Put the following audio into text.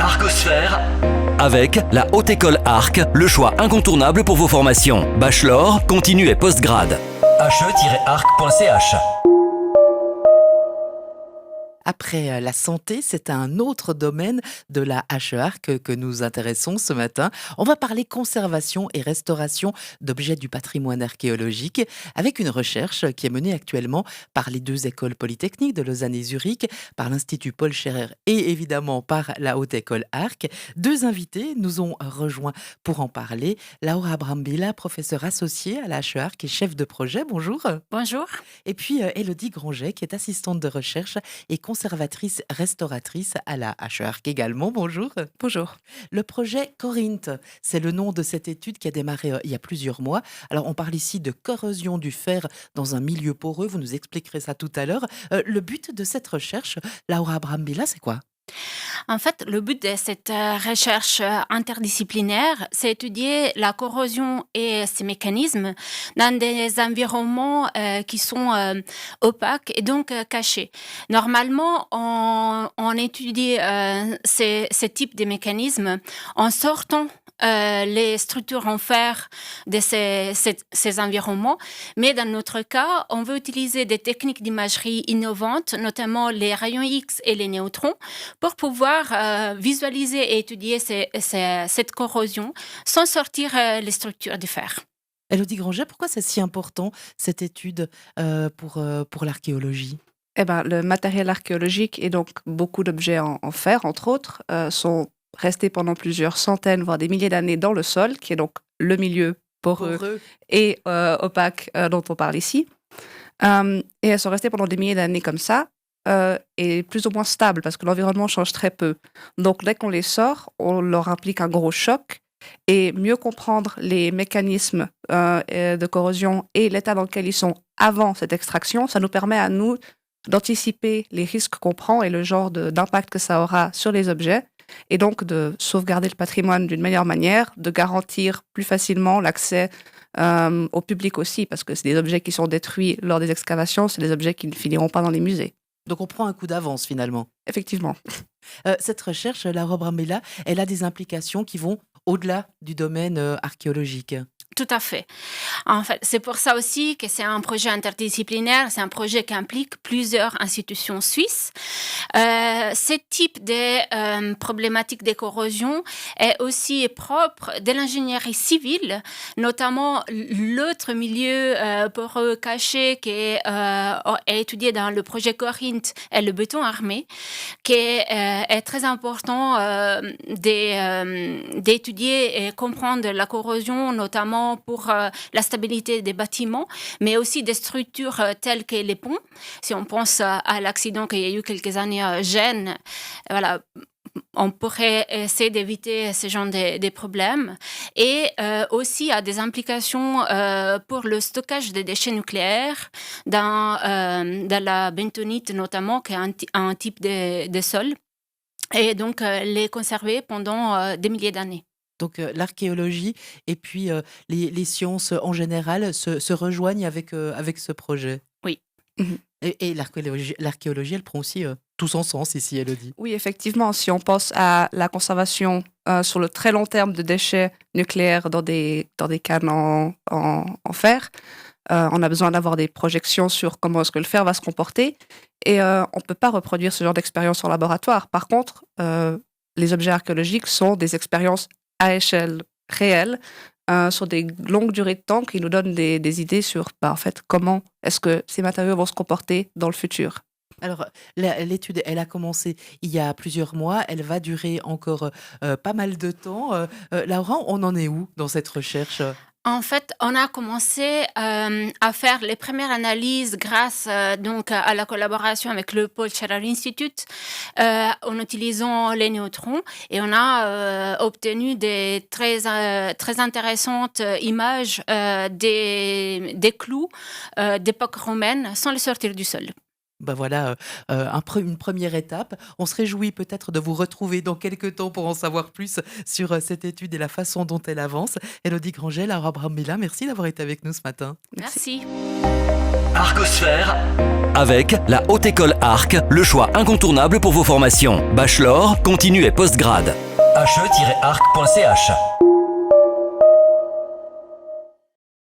Arcosphère. Avec la Haute École Arc, le choix incontournable pour vos formations. Bachelor, continu et postgrad. he-arc.ch. Après la santé, c'est un autre domaine de la HEARC que nous intéressons ce matin. On va parler conservation et restauration d'objets du patrimoine archéologique avec une recherche qui est menée actuellement par les deux écoles polytechniques de Lausanne et Zurich, par l'Institut Paul Scherrer et évidemment par la Haute École Arc. Deux invités nous ont rejoints pour en parler. Laura Brambilla, professeure associée à la HEARC et chef de projet. Bonjour. Bonjour. Et puis Élodie Granget, qui est assistante de recherche et conservatrice restauratrice à la HEARC également. Bonjour. Bonjour. Le projet Corinth, c'est le nom de cette étude qui a démarré il y a plusieurs mois. Alors on parle ici de corrosion du fer dans un milieu poreux, vous nous expliquerez ça tout à l'heure. Le but de cette recherche, Laura Brambilla, c'est quoi ? En fait, le but de cette recherche interdisciplinaire, c'est étudier la corrosion et ses mécanismes dans des environnements qui sont opaques et donc cachés. Normalement, on étudie ces types de mécanismes en sortant les structures en fer de ces environnements. Mais dans notre cas, on veut utiliser des techniques d'imagerie innovantes, notamment les rayons X et les neutrons, pour pouvoir visualiser et étudier cette corrosion sans sortir les structures du fer. Élodie Granget, pourquoi c'est si important cette étude pour l'archéologie ? Le matériel archéologique et donc beaucoup d'objets en fer, entre autres, sont restés pendant plusieurs centaines, voire des milliers d'années dans le sol, qui est donc le milieu poreux et opaque dont on parle ici. Et elles sont restées pendant des milliers d'années comme ça, et plus ou moins stables, parce que l'environnement change très peu. Donc dès qu'on les sort, on leur implique un gros choc, et mieux comprendre les mécanismes de corrosion et l'état dans lequel ils sont avant cette extraction, ça nous permet à nous d'anticiper les risques qu'on prend et le genre d'impact que ça aura sur les objets, et donc de sauvegarder le patrimoine d'une meilleure manière, de garantir plus facilement l'accès au public aussi, parce que c'est des objets qui sont détruits lors des excavations, c'est des objets qui ne finiront pas dans les musées. Donc on prend un coup d'avance finalement. Effectivement. Cette recherche, Laura Brambilla, elle a des implications qui vont au-delà du domaine archéologique. Tout à fait. En fait, c'est pour ça aussi que c'est un projet interdisciplinaire, c'est un projet qui implique plusieurs institutions suisses. Ce type de problématique de corrosion est aussi propre de l'ingénierie civile, notamment l'autre milieu poreux caché qui est étudié dans le projet Corinth est le béton armé, qui est très important d'étudier et comprendre la corrosion, notamment pour la stabilité des bâtiments, mais aussi des structures telles que les ponts. Si on pense à l'accident qu'il y a eu quelques années à Gênes, voilà, on pourrait essayer d'éviter ce genre de problèmes. Et aussi à des implications pour le stockage des déchets nucléaires dans la bentonite notamment, qui est un type de sol, et donc les conserver pendant des milliers d'années. Donc l'archéologie et puis les sciences en général se rejoignent avec ce projet. Oui. Et l'archéologie, elle prend aussi tout son sens ici, Élodie. Oui, effectivement, si on pense à la conservation sur le très long terme de déchets nucléaires dans des cannes en fer, on a besoin d'avoir des projections sur comment est-ce que le fer va se comporter, et on ne peut pas reproduire ce genre d'expérience en laboratoire. Par contre, les objets archéologiques sont des expériences à échelle réelle, sur des longues durées de temps, qui nous donnent des idées sur en fait, comment est-ce que ces matériaux vont se comporter dans le futur. Alors, l'étude, elle a commencé il y a plusieurs mois, elle va durer encore pas mal de temps. Laura, on en est où dans cette recherche ? En fait, on a commencé à faire les premières analyses grâce donc à la collaboration avec le Paul Scherrer Institute en utilisant les neutrons, et on a obtenu des très intéressantes images des clous d'époque romaine sans les sortir du sol. Ben voilà, une première étape. On se réjouit peut-être de vous retrouver dans quelques temps pour en savoir plus sur cette étude et la façon dont elle avance. Élodie Granget, Laura Brambilla, merci d'avoir été avec nous ce matin. Merci. Arcosphère avec la Haute École Arc, le choix incontournable pour vos formations. Bachelor, continu et postgrad. he-arc.ch